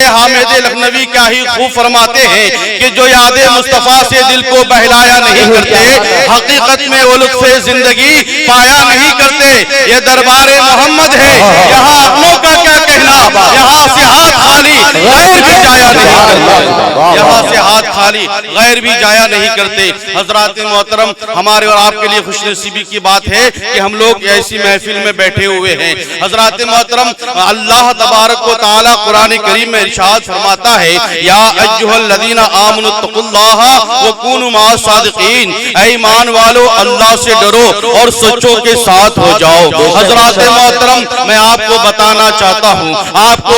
حامد لکھنوی کیا ہی خوب فرماتے ہیں کہ جو یاد مصطفیٰ سے دل کو بہلایا نہیں کرتے حقیقت میں وہ لطف زندگی پایا نہیں کرتے. یہ دربار محمد ہے, یہاں اپنوں کا کیا کہنا, یہاں سے ہاتھ خالی غیر بھی جایا نہیں کرتے, یہاں سے ہاتھ خالی غیر بھی جایا نہیں کرتے. حضرات محترم, ہمارے اور آپ کے لیے خوش نصیبی کی بات ہے کہ ہم لوگ ایسی محفل میں بیٹھے ہوئے ہیں. حضرات محترم, اللہ تبارک و تعالی قرآن کریم میں ارشاد فرماتا ہے یا ایھا الذین آمنوا اتقوا اللہ وکونوا مع الصادقین, اے ایمان والو اللہ سے ڈرو اور سچوں کے ساتھ ہو جاؤ. حضرات محترم, میں آپ کو بتانا چاہتا ہوں, آپ کو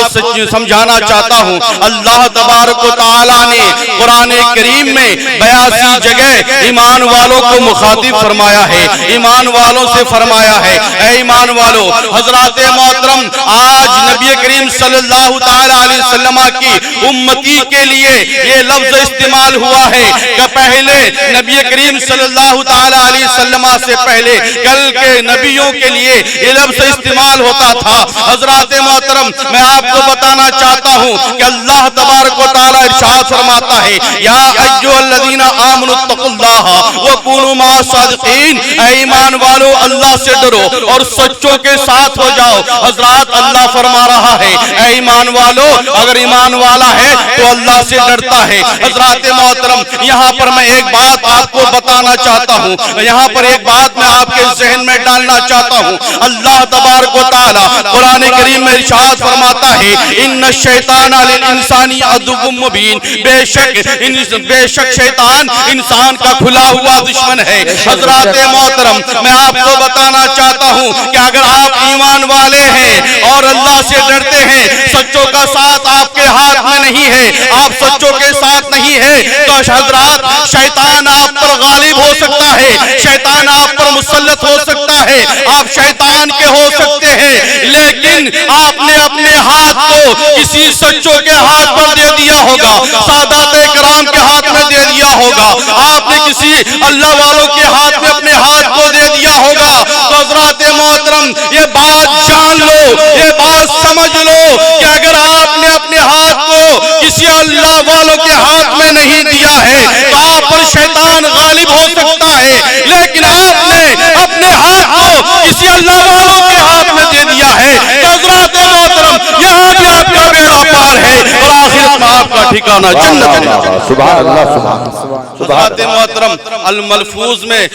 سمجھانا چاہتا ہوں, اللہ تبارک و تعالی نے قرآن کریم میں 82 جگہ ایمان والوں کو مخاطب فرمایا ہے, ایمان والوں سے فرمایا ہے اے ایمان والو. حضرات محترم, آج نبی کریم صلی اللہ تعالی علیہ وسلم کی امتی کے لیے یہ لفظ استعمال ہوا ہے کہ پہلے نبی کریم صلی اللہ تعالی علیہ وسلم سے پہلے کل کے نبیوں کے لیے یہ لفظ استعمال ہوتا تھا. حضرات محترم, میں آپ کو بتانا چاہتا ہوں کہ اللہ تبارک و تعالی ارشاد فرماتا ہے یا ایھا الذین آمنوا اتقوا اللہ وکونوا مع الصادقین, اے ایمان والو اللہ سے ڈرو اور سچوں کے ساتھ ہو جاؤ. حضرات, اللہ فرما رہا ہے اے ایمان والو, اگر ایمان والا ہے تو اللہ سے ڈرتا ہے. حضرات محترم, یہاں پر میں ایک بات آپ کو بتانا چاہتا ہوں, یہاں پر ایک بات میں آپ کے ذہن میں ڈالنا چاہتا ہوں. اللہ تبارک و تعالی قرآن کریم میں ارشاد فرماتا ہے ان الشیطان للانسان عدو مبین, بے شک شیطان انسان کا کھلا ہوا دشمن ہے. حضرات محترم, میں آپ کو بتانا چاہتا ہوں کہ اگر آپ ایمان والے ہیں اور اللہ سے ڈرتے ہیں, سچوں کا ساتھ آپ کے ہاتھ میں نہیں ہے, آپ سچوں کے ساتھ نہیں ہے, تو حضرات شیطان آپ پر غالب ہو سکتا ہے, شیطان آپ پر مسلط ہو سکتا ہے, آپ شیطان کے ہو سکتے ہیں, لیکن آپ نے اپنے ہاتھ کو کسی سچوں کے ہاتھ پر دے دیا ہوگا, سادات کرام کے ہاتھ میں دے دیا ہوگا, آپ نے کسی اللہ والوں کے ہاتھ میں اپنے ہاتھ کو دے دیا ہوگا. تو حضرات محترم, یہ بات جان لو, یہ بات سمجھ لو کہ اگر آپ نے اپنے ہاتھ کو کسی اللہ والوں کے ہاتھ میں نہیں دیا ہے تو آپ پر شیطان غالب ہو سکتا ہے, لیکن آپ نے اپنے ہاتھ کو کسی اللہ والوں کے ہاتھ میں دے دیا ہے تو حضرات محترم, یہاں بھی آپ کا بیڑا پار ہے اور آخرت میں آپ کا ٹھکانہ جنت ہے. سبحان اللہ, سبحان اللہ. حضرات محترم, الملفوظ میں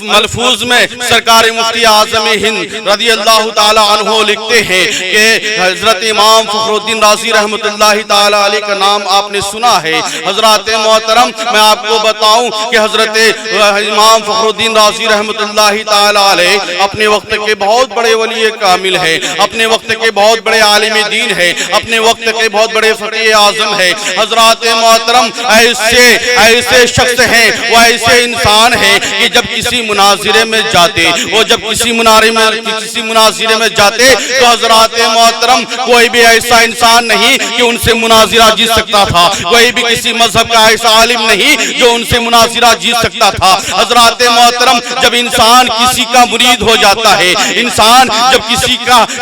ملفوظ میں سرکار مفتی اعظم ہند رضی اللہ تعالی عنہ لکھتے ہیں کہ حضرت امام فخر الدین رازی رحمت اللہ تعالی علیہ کا نام آپ نے سنا ہے. حضرات محترم, میں آپ کو بتاؤں کہ حضرت امام فخر الدین رازی رحمت اللہ تعالی علیہ اپنے وقت کے بہت بڑے ولی کامل ہیں, اپنے وقت کے بہت بڑے عالم دین ہیں, اپنے وقت کے بہت بڑے فقیہ اعظم ہیں. حضرات محترم, ایسے شخص ہیں, وہ ایسے انسان ہیں کہ جب کسی مناظرے میں جاتے, وہ جب کسی مناظرے میں جاتے تو حضرات محترم, کوئی بھی ایسا انسان نہیں کہ ان سے مناظرہ جیت سکتا تھا, کوئی بھی کسی مذہب کا ایسا عالم نہیں جو ان سے مناظرہ جیت سکتا تھا. حضرات محترم, جب انسان کسی کا مرید ہو جاتا ہے, انسان جب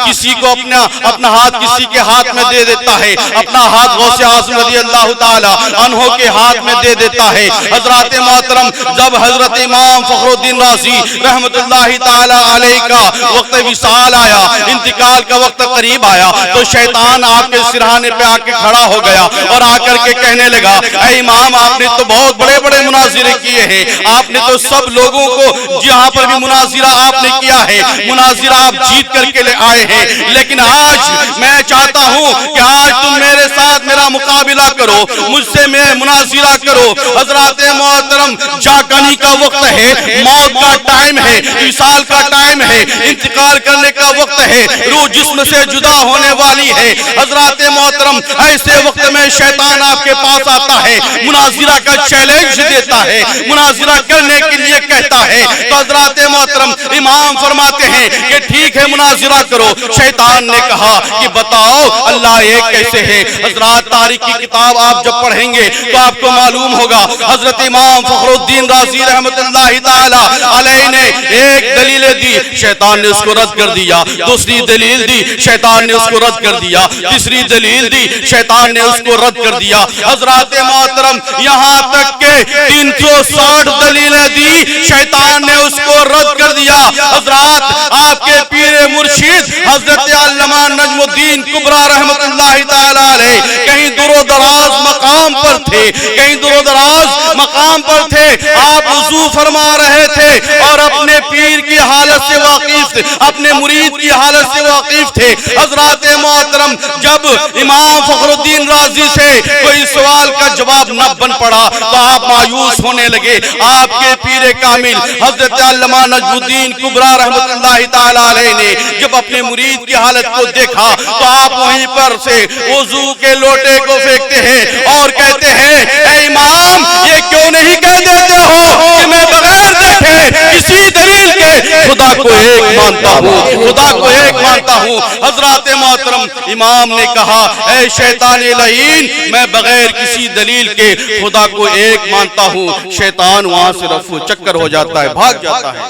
کسی کو اپنا ہاتھ کسی کے ہاتھ میں دے دیتا ہے, اپنا ہاتھ غوث اعظم رضی اللہ تعالی عنہ کے ہاتھ میں دے دیتا ہے. حضرات محترم, جب حضرت امام فخر الدین رازی رحمت اللہ تعالی علیہ کا وقت وصال آیا, انتقال کا وقت قریب آیا, تو شیطان آپ کے سرہانے پہ آ کے کھڑا ہو گیا اور آ کر کے کہنے لگا اے امام, آپ نے تو بہت بڑے بڑے مناظرے کیے ہیں, آپ نے تو سب لوگوں کو جہاں پر بھی مناظرہ آپ نے کیا ہے, مناظرہ آپ جیت کر کے لے آئے ہیں, لیکن آج میں چاہتا ہوں کہ آج تم میرے ساتھ میرا مقابلہ کرو, مجھ سے میں مناظرہ کرو. حضرات محترم, جاگنے کا وقت ہے, موت کا ٹائم ہے, وصال کا ٹائم ہے, انتقال کرنے کا وقت ہے, روح جسم سے جدا ہونے والی ہے. حضرات محترم, ایسے وقت میں شیطان آپ کے پاس آتا ہے, مناظرہ کا چیلنج دیتا ہے, مناظرہ کرنے کے لیے کہتا ہے. تو حضرات محترم, امام فرماتے ہیں کہ ٹھیک ہے مناظرہ کرو. شیطان نے کہا کہ بتاؤ اللہ ایک کیسے ہے. حضرات, تاریخ کی کتاب آپ جب پڑھیں گے تو آپ کو معلوم ہوگا حضرت امام فخر الدین رازی رحمت اللہ تعالی علیہ نے ایک دلیل دی، شیطان نے اس کو رد کر دیا، دوسری دلیل دی، شیطان نے اس کو رد کر دیا، تیسری دلیل دی، شیطان نے اس کو رد کر دیا۔ حضرات محترم یہاں تک کہ 360 دلیلیں دی، شیطان نے اس کو رد کر دیا۔ حضرات آپ کے پیر مرشد حضرت علامہ نجم الدین کبریٰ رحمت اللہ تعالی علیہ کہیں دور و دراز مقام پر تھے، کہیں دور و دراز مقام پر تھے، آپ وضو فرما رہے تھے اور اپنے پیر کی حالت سے واقف تھے، اپنے مرید کی حالت سے واقف تھے۔ حضرات محترم جب امام فخر الدین رازی سے کوئی سوال کا جواب نہ بن پڑا تو آپ مایوس ہونے لگے۔ آپ کے پیر کامل حضرت علامہ نجم الدین کبریٰ رحمت اللہ تعالی علیہ نے جب اپنے مرید کی حالت کو دیکھا تو آپ وہیں پر سے وضو کے لوٹے کو پھینکتے ہیں اور کہتے ہیں اے امام یہ کیوں نہیں کہہ دیتے ہو کہ میں بغیر دیکھے کسی دلیل کے خدا کو ایک مانتا ہوں، خدا کو ایک مانتا ہوں۔ حضرات محترم امام نے کہا اے شیطان لعین میں بغیر کسی دلیل کے خدا کو ایک مانتا ہوں۔ شیطان وہاں سے رفو چکر ہو جاتا ہے، بھاگ جاتا ہے۔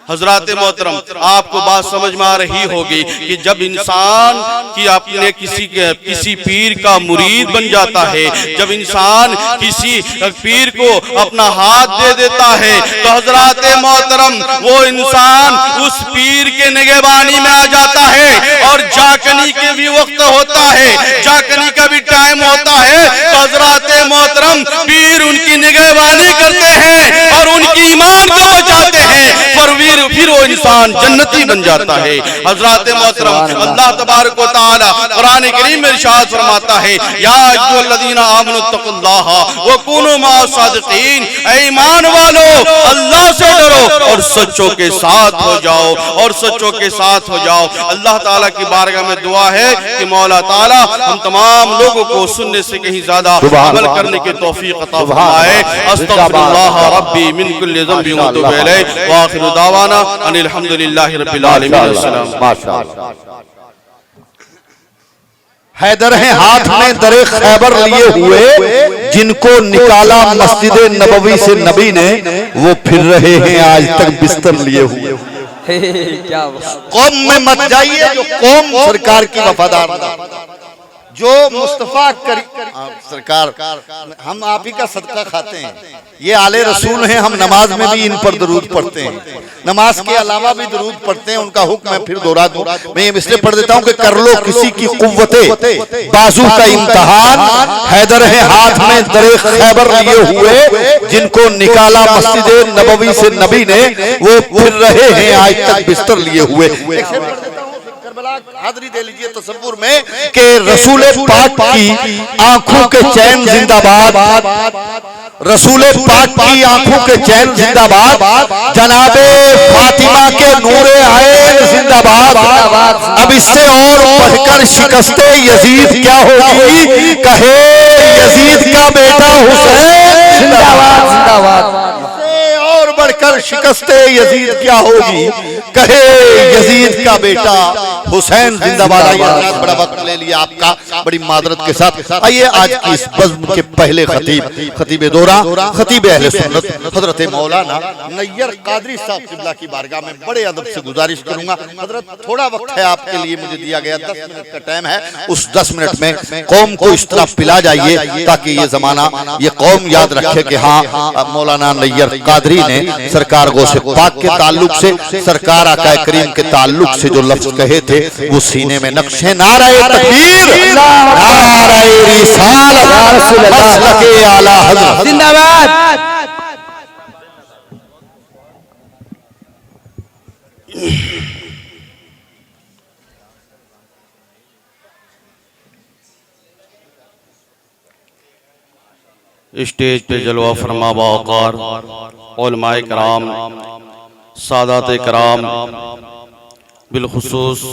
حضرات محترم آپ کو بات سمجھ میں آ رہی ہوگی کہ جب انسان کی اپنے کسی پیر کا مرید بن جاتا ہے، جب انسان کسی پیر کو اپنا ہاتھ دے دیتا ہے تو حضرات محترم وہ انسان اس پیر کے نگہبانی میں آ جاتا ہے اور جاکنی کے بھی وقت ہوتا ہے، جاکنی کا بھی ٹائم ہوتا ہے تو حضرات محترم پیر ان کی نگہبانی کرتے ہیں اور ان کی ایمان کو بچاتے ہیں، پھر وہ انسان جنتی بن جاتا ہے۔ حضرات محترم اللہ تبارک و تعالی قرآن کریم میں ارشاد فرماتا ہے یا ایھا الذین آمنوا اتقوا اللہ وکونوا مع الصادقین، اے ایمان والو اللہ سے ڈرو اور سچوں کے ساتھ ہو جاؤ، اور سچوں کے ساتھ ہو جاؤ۔ اللہ تعالیٰ کی بارگاہ میں دعا ہے کہ مولا تعالیٰ ہم تمام لوگوں کو سننے سے کہیں زیادہ عمل کرنے کی توفیق عطا فرمائے۔ استغفر اللہ ربی من کل ذنب واتوب الیہ وآخر دعوانا ان الحمدللہ رب العالمین۔ السلام۔ حیدر ہیں ہاتھ میں در خیبر لیے ہوئے، جن کو نکالا مسجد نبوی سے نبی نے، وہ پھر رہے ہیں آج تک بستر لیے ہوئے۔ قوم میں مت جائیے جو قوم سرکار کی وفادار نہ، جو مصطفیٰ سرکار ہم آپ ہی کا صدقہ کھاتے ہیں، یہ آل رسول ہیں، ہم نماز میں بھی ان پر درود پڑھتے ہیں، نماز کے علاوہ بھی درود پڑھتے ہیں، ان کا حکم میں پھر دہرا دوں، میں یہ اس لیے پڑھ دیتا ہوں کہ کر لو کسی کی قوت بازو کا امتحان، حیدر ہیں ہاتھ میں در خیبر لیے ہوئے، جن کو نکالا مسجد نبوی سے نبی نے، وہ پھر رہے ہیں آج تک بستر لیے ہوئے۔ حاضری دے لیجئے تصور میں کہ رسول پاک کی آنکھوں کے چین زندہ باد، رسول پاک کی آنکھوں کے چین زندہ باد، جناب فاطمہ کے نور عین زندہ باد۔ اب اس سے اور بڑھ کر شکست یزید کیا ہوگی، کہے یزید کا بیٹا حسین زندہ باد، زندہ باد۔ اور بڑھ کر شکست یزید کیا ہوگی، کہے یزید کا بیٹا حسین زندہ باد۔ آئیے بڑا وقت لے لیا آپ کا، بڑی معذرت کے ساتھ آئیے آج کی اس بزم کے پہلے خطیب دورہ، خطیب اہل سنت حضرت مولانا نیر قادری صاحب قبلہ کی بارگاہ میں بڑے ادب سے گزارش کروں گا۔ حضرت تھوڑا وقت ہے آپ کے لیے، مجھے دیا گیا 10 منٹ کا ٹائم ہے، اس 10 منٹ میں قوم کو اس طرح پلا جائیے تاکہ یہ زمانہ، یہ قوم یاد رکھے کہ ہاں مولانا نیر قادری نے سرکار غوث پاک کے تعلق سے، سرکار آقا کریم کے تعلق سے جو لفظ کہے تھے وہ سینے میں نقش ہے۔ نعرہ تکبیر، نعرہ رسالت، مسلک اعلی حضرت زندہ باد۔ اسٹیج پہ جلوہ فرما باوقار علماء کرام، سادات کرام، بالخصوص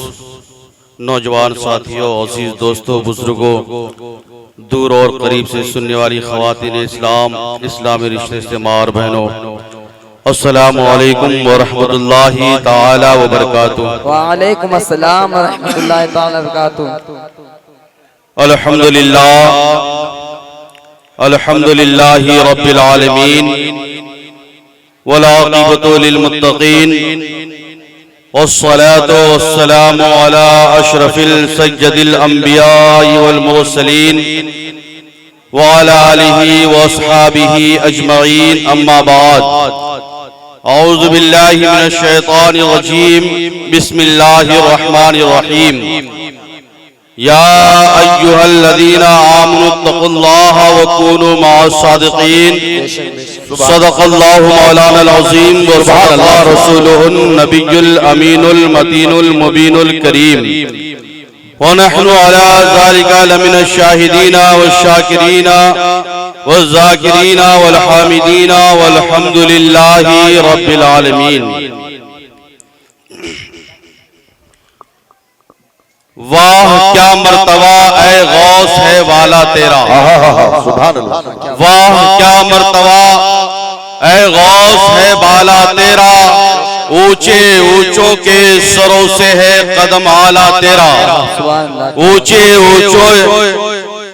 نوجوان ساتھیوں، عزیز دوستوں، بزرگوں، دور اور قریب سے سننے والی خواتین اسلام، اسلامی رشتے سے ماں اور بہنوں، السلام علیکم ورحمۃ اللہ تعالی وبرکاتہ۔ وعلیکم السلام ورحمۃ اللہ تعالی وبرکاتہ۔ الحمد لله رب العالمين والعاقبة للمتقين والصلاة والسلام على أشرف السجد الأنبياء والمرسلين وعلى آله وأصحابه أجمعين أما بعد أعوذ بالله من الشيطان الرجيم بسم الله الرحمن الرحيم يا أيها الذين آمنوا اتقوا الله وكونوا مع الصادقين صدق الله مولانا العظيم وصدق الله رسوله النبي الأمين المتين المبين الكريم ونحن على ذلك لمن الشاهدين والشاكرين والذاكرين والحامدين والحمد لله رب العالمين. واہ کیا مرتبہ اے غوث ہے والا تیرا، واہ کیا مرتبہ اے غوث ہے بالا تیرا، اونچے اونچوں کے سروں سے ہے قدم اعلیٰ تیرا، اونچے اونچوں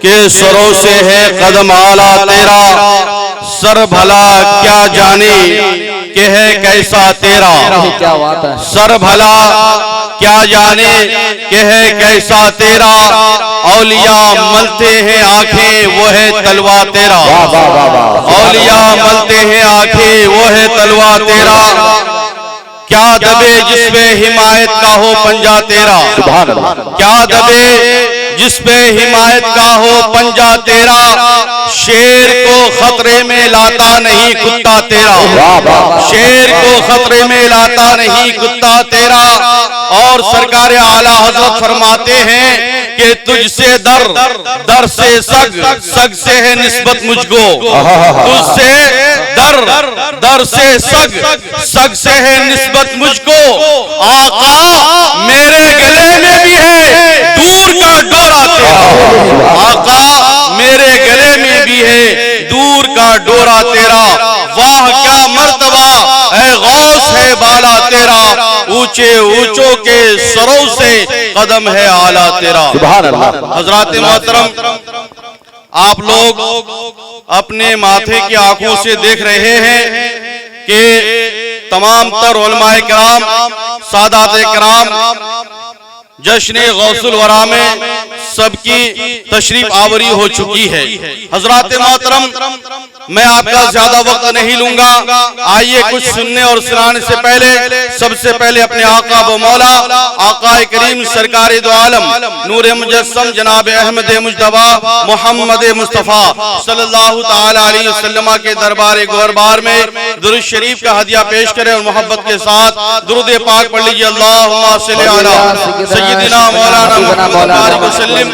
کے سروں سے ہے قدم اعلیٰ تیرا، سر بھلا کیا جانے کہ ہے کیسا تیرا، سر بھلا کیا جانے کہ ہے کیسا تیرا، اولیاء ملتے ہیں آنکھیں وہ ہے تلوا تیرا، اولیاء ملتے ہیں آنکھیں وہ ہے تلوا تیرا، کیا دبے جس پہ حمایت کا ہو پنجا تیرا، کیا دبے جس پہ حمایت کا ہو پنجا تیرا، شیر کو خطرے میں لاتا نہیں کتا تیرا، شیر کو خطرے میں لاتا نہیں کتا تیرا، اور سرکار اعلیٰ حضرت فرماتے ہیں کہ تجھ سے در سے سگ سے ہے نسبت مجھ کو، تجھ سے در سے سگ سے ہے نسبت مجھ کو، آقا میرے گلے میں بھی ہے دور کا ڈورا تیرا، آقا میرے گلے میں بھی ہے دور کا ڈورا تیرا، واہ کیا مرتبہ اے غوث ہے بالا تیرا، اونچے اونچوں کے سروں سے قدم ہے اعلیٰ تیرا. حضرات محترم، آپ لوگ اپنے ماتھے کی آنکھوں سے دیکھ رہے ہیں کہ تمام تر علماء کرام، سادات کرام جشن غوث الورا میں سب کی تشریف آوری ہو چکی ہے. حضرات محترم، میں آپ کا زیادہ وقت نہیں لوں گا، آئیے کچھ سننے اور سنانے سے پہلے سب سے پہلے اپنے آقا و مولا آقا کریم سرکار دو عالم نور مجسم جناب احمد مجتبی محمد مصطفیٰ صلی اللہ تعالی علیہ وسلم کے دربار گوہربار میں درود شریف کا ہدیہ پیش کریں اور محبت کے ساتھ درود پاک پڑھ لیجیے. اللہم صلی علی سیدنا مولانا محمد وسلم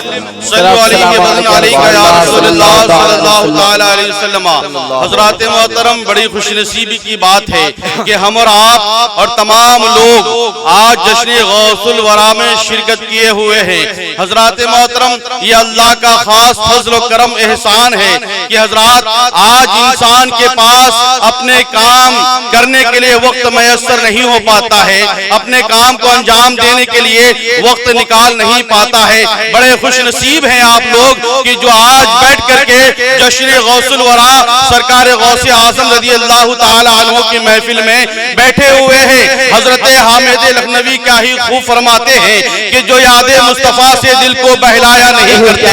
صلو علیہ وسلم علیہ یا رسول اللہ صلی اللہ تعالی علیہ وسلم. حضرات محترم، بڑی خوش نصیبی کی بات ہے کہ ہم اور آپ اور تمام لوگ آج جشن غوث الورا میں شرکت کیے ہوئے ہیں. حضرات محترم، یہ اللہ کا خاص فضل و کرم احسان ہے کہ حضرات آج انسان کے پاس اپنے کام کرنے کے لیے وقت میسر نہیں ہو پاتا ہے، اپنے کام کو انجام دینے کے لیے وقت نکال نہیں پاتا ہے. بڑے خوش نصیب ہیں آپ لوگ کہ جو آج بیٹھ کر کے جشن غوث الورا سرکار غوث اعظم رضی اللہ تعالی عنہ کی محفل میں بیٹھے ہوئے ہیں. حضرت حامد لکھنوی کیا ہی خوب فرماتے ہیں کہ جو یاد مصطفیٰ سے دل کو بہلایا نہیں کرتے،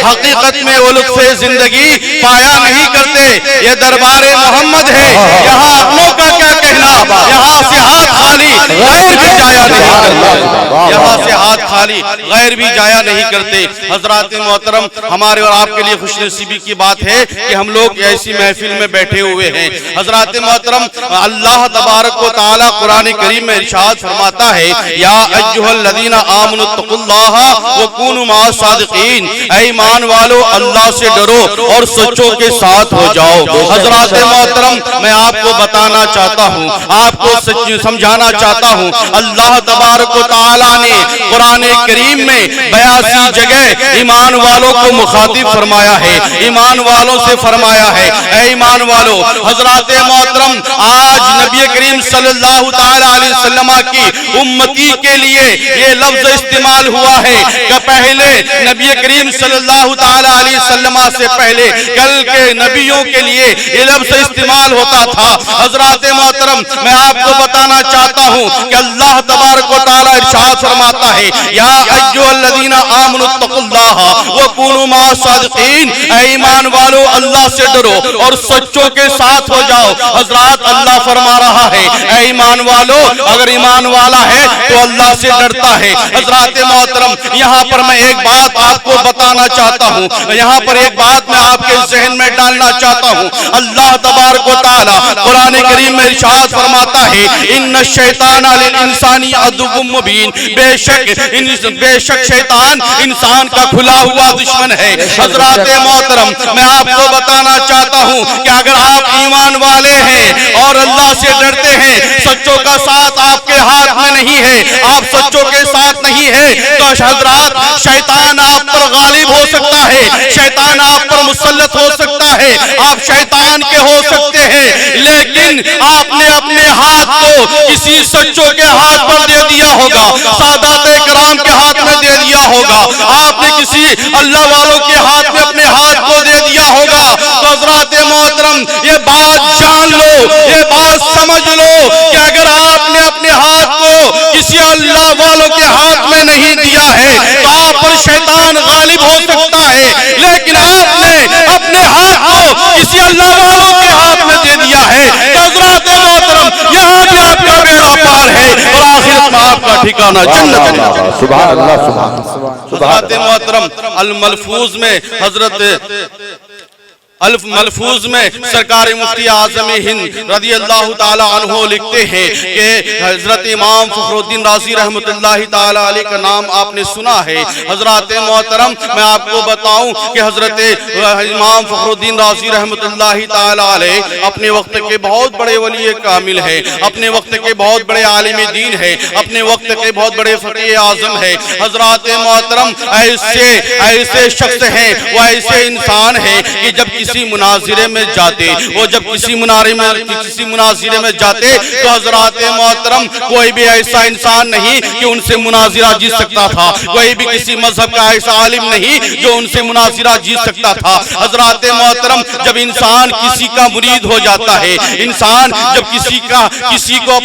حقیقت میں وہ لطف زندگی پایا نہیں کرتے. یہ دربار محمد ہے، یہاں اپنوں کا کیا کہنا، یہاں سے ہاتھ خالی غیر بھی جایا نہیں کرتے، یہاں سے ہاتھ خالی غیر بھی جایا نہیں کرتے. حضرات محترم، ہمارے اور آپ کے لیے خوش نصیبی کی بات ہے کہ ہم لوگ ایسی محفل میں بیٹھے ہوئے ہیں. حضرات محترم، اللہ تبارک و تعالی قرآن کریم میں ارشاد فرماتا ہے یا ایھا الذین آمنوا اتقوا اللہ وکونوا مع الصادقین، اے ایمان والو اللہ سے ڈرو اور سچوں کے ساتھ ہو جاؤ۔ حضرات محترم، میں آپ کو بتانا چاہتا ہوں، آپ کو سمجھانا چاہتا ہوں، اللہ تبارک و تعالیٰ نے قرآن کریم میں 82 جگہ ایمان والوں کو مخاطب فرمایا ہے، ایمان والوں سے فرمایا ہے اے ایمان والو۔ حضرات محترم، آج نبی کریم صلی اللہ تعالیٰ علیہ وسلم کی امتی کے لیے یہ لفظ استعمال ہوا ہے کہ پہلے نبی کریم صلی اللہ تعالیٰ علیہ وسلم سے پہلے کل کے نبیوں کے لیے یہ لفظ استعمال ہوتا تھا۔ حضرات محترم، میں آپ کو بتانا چاہتا ہوں کہ اللہ تبارک و تعالیٰ ارشاد فرماتا ہے یا ایھا الذین آمنوا اتقوا اللہ وکونوا مع الصادقین، اے ایمان والو اللہ سے ڈرو اور سچوں کے ساتھ ہو جاؤ۔ حضرات اللہ فرما رہا ہے اے ایمان والو، اگر ایمان والا ہے تو اللہ سے ڈرتا ہے۔ حضرات محترم، یہاں پر میں ایک بات آپ کو بتانا چاہتا ہوں، یہاں پر ایک بات میں آپ کے ذہن میں ڈالنا چاہتا ہوں۔ اللہ تبارک و تعالیٰ قرآن کریم میں ارشاد فرماتا ہے ان الشیطان للانسان عدو مبین، بے شک شیطان انسان کا کھلا ہوا دشمن ہے۔ حضرات محترم، میں آپ کو بتانا چاہتا ہوں کہ اگر آپ ایمان والے ہیں اور اللہ سے ڈرتے ہیں، سچوں کا ساتھ آپ کے ہاتھ میں نہیں ہے، آپ سچوں کے ساتھ نہیں ہے، تو حضرات شیطان آپ پر غالب ہو سکتا ہے، شیطان آپ پر مسلط ہو سکتا ہے، آپ شیطان کے ہو سکتے ہیں، لیکن آپ نے اپنے ہاتھ کو کسی سچوں کے ہاتھ پر دے دیا ہوگا، سادات کرام کے ہاتھ میں دے دیا ہوگا، آپ نے کسی اللہ والوں کے ہاتھ میں اپنے ہاتھ کو دے دیا ہوگا۔ تو حضرات محترم، یہ بات جان لو، یہ بات سمجھ لو کہ اگر آپ نے اپنے ہاتھ کو کسی اللہ والوں کے ہاتھ میں نہیں دیا ہے تو آپ پر شیطان غالب ہو سکتا ہے، لیکن آپ نے اپنے ہاتھ کو کسی اللہ والوں کے ہاتھ میں دے دیا ہے تو حضرات محترم یہاں بھی آپ کا بیڑا پار ہے اور آخرت میں آپ کا ٹھکانہ جنت ہے۔ سبحان اللہ، سبحان اللہ۔ حضرات محترم، الملفوظ میں ملفوظ میں سرکار مفتی اعظم ہند رضی اللہ تعالی عنہ لکھتے ہیں کہ حضرت امام فخر الدین رازی رحمت اللہ تعالی علیہ کا نام آپ نے سنا ہے۔ حضرات محترم، میں آپ کو بتاؤں کہ حضرت امام فخر الدین رازی رحمت اللہ تعالی علیہ اپنے وقت کے بہت بڑے ولی کامل ہیں، اپنے وقت کے بہت بڑے عالم دین ہیں، اپنے وقت کے بہت بڑے فقیہ اعظم ہیں۔ حضرات محترم، ایسے شخص ہیں، وہ ایسے انسان ہیں کہ جب کسی مناظرے میں جاتے، وہ جب کسی مناظرے میں جاتے تو حضرات محترم کوئی بھی ایسا انسان نہیں کہ ان سے مناظرہ جیت سکتا تھا، کوئی بھی کسی مذہب کا ایسا عالم نہیں جو ان سے مناظرہ جیت سکتا تھا۔ حضرات محترم، جب انسان کسی کا مرید ہو جاتا ہے، انسان جب کسی کو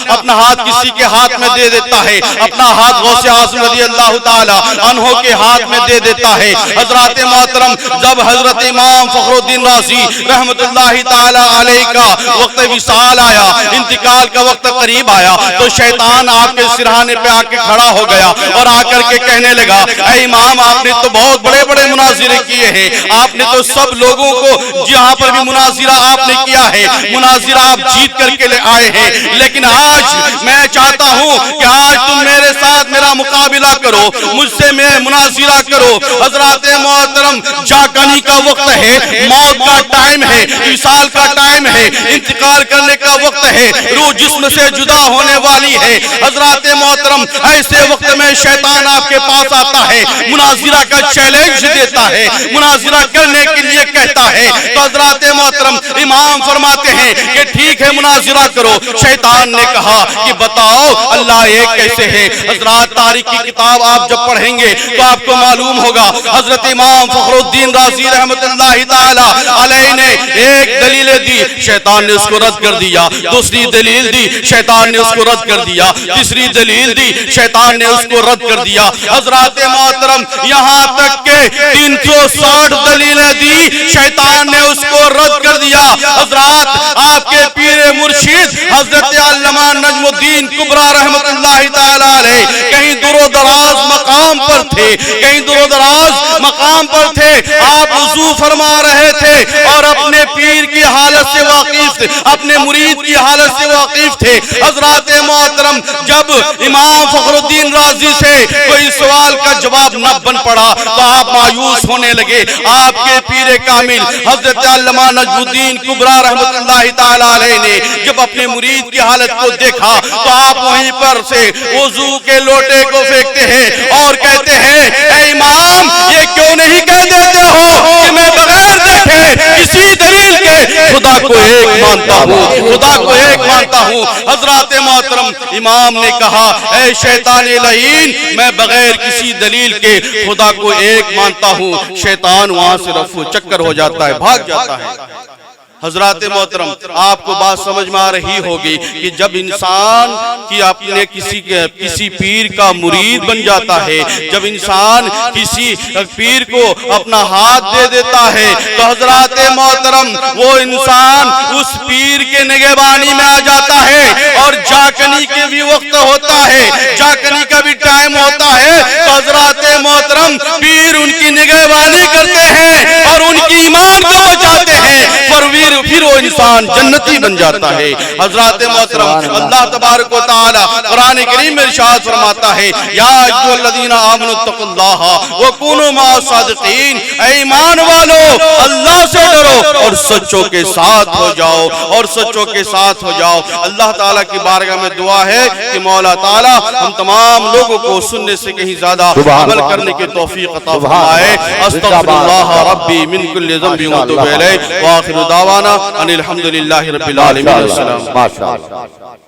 اپنا ہاتھ کسی کے ہاتھ میں دے دیتا ہے، اپنا ہاتھ غوث اعظم رضی اللہ تعالی عنہ کے ہاتھ میں دے دیتا ہے، حضرات محترم جب حضرت امام فخر الدین رازی رحمت اللہ تعالی علیہ کا وقت وصال آیا، انتقال کا وقت قریب آیا، تو شیطان آپ کے سرہانے پہ آ کے کھڑا ہو گیا اور آ کر کے کہنے لگا اے امام، آپ نے تو بہت بڑے بڑے مناظرے کیے ہیں، آپ نے تو سب لوگوں کو جہاں پر بھی مناظرہ آپ نے کیا ہے، مناظرہ آپ جیت کر کے لے آئے ہیں، لیکن آج میں چاہتا ہوں کہ آج تم میرے ساتھ میرا مقابلہ کرو، مجھ سے میں مناظرہ کرو۔ حضرات محترم، جاگنے کا وقت ہے، موت کا ٹائم ہے، وصال کا ٹائم ہے، انتقال کرنے کا وقت ہے، روح جسم سے جدا ہونے والی ہے۔ حضرات محترم، ایسے وقت میں شیطان آپ کے پاس آتا ہے، مناظرہ کا چیلنج دیتا ہے، مناظرہ کرنے کے لیے کہتا ہے، تو حضرات محترم امام فرماتے ہیں کہ ٹھیک ہے مناظرہ کرو۔ شیطان نے کہا کہ بتاؤ اللہ ایک کیسے ہے؟ حضرات تاریخ کی کتاب آپ جب پڑھیں گے تو آپ کو معلوم ہوگا حضرت امام فخر الدین رازی رحمت اللہ تعالی علیہ نے ایک دلیل دی، شیطان نے اس کو رد کر دیا، دوسری دلیل دی، شیطان نے اس کو رد کر دیا، تیسری دلیل دی، شیطان نے اس کو رد کر دیا۔ حضرات محترم، یہاں تک کہ 360 دلیلیں دی، شیطان نے اس کو رد کر دیا۔ حضرات آپ کے پیر مرشد حضرت علامہ نجم الدین کبریٰ رحمت اللہ تعالی علیہ کہیں دور و دراز مقام پر تھے، کہیں دور و دراز مقام پر تھے، آپ وضو فرما رہے تھے اور اپنے پیر کی حالت سے واقف تھے، اپنے مرید کی حالت سے واقف تھے۔ حضرات محترم، جب امام فخر الدین رازی سے کوئی سوال کا جواب نہ بن پڑا تو آپ مایوس ہونے لگے. آپ کے پیر کامل حضرت علامہ نجم الدین کبریٰ رحمۃ اللہ تعالی علیہ نے جب اپنے مرید کی حالت کو دیکھا تو آپ وہیں پر سے وضو کے لوٹے کو پھینکتے ہیں اور کہتے ہیں اے امام یہ کیوں نہیں کہہ دیتے ہو کہ میں بغیر دیکھے کسی دلیل کے خدا کو ایک مانتا ہوں, خدا کو ایک مانتا ہوں. حضرات محترم امام نے کہا اے شیطان لعین میں بغیر کسی دلیل کے خدا کو ایک مانتا ہوں. شیطان وہاں سے رفو چکر ہو جاتا ہے, بھاگ جاتا ہے. حضرات محترم آپ کو بات سمجھ میں آ رہی ہوگی کہ جب انسان کی اپنے کسی پیر کا مرید بن جاتا ہے, جب انسان کسی پیر کو اپنا ہاتھ دے دیتا ہے تو حضرات محترم وہ انسان اس پیر کے نگہبانی میں آ جاتا ہے اور جاکنی کے بھی وقت ہوتا ہے, جاکنی کا بھی ٹائم ہوتا ہے تو حضرات محترم پیر ان کی نگہبانی کرتے ہیں اور ان کی ایمان کو بچاتے ہیں, پھر وہ انسان جنتی بن جاتا ہے. حضرات محترم اللہ تبارک و تعالی قرآن کریم میں ارشاد فرماتا ہے یا ایھا الذین آمنوا اتقوا اللہ وکونوا مع الصادقین, اے ایمان والو اللہ سے ڈرو اور سچوں کے ساتھ ہو جاؤ, اور سچوں کے ساتھ ہو جاؤ. اللہ تعالیٰ کی بارگاہ میں دعا ہے کہ مولا تعالیٰ ہم تمام لوگوں کو سننے سے کہیں زیادہ عمل کرنے کی توفیق عطا فرمائے. استغفر اللہ ربی من کل ذنب واتوب الیہ, وآخر دعوانا ان الحمدللہ رب العالمین. السلام.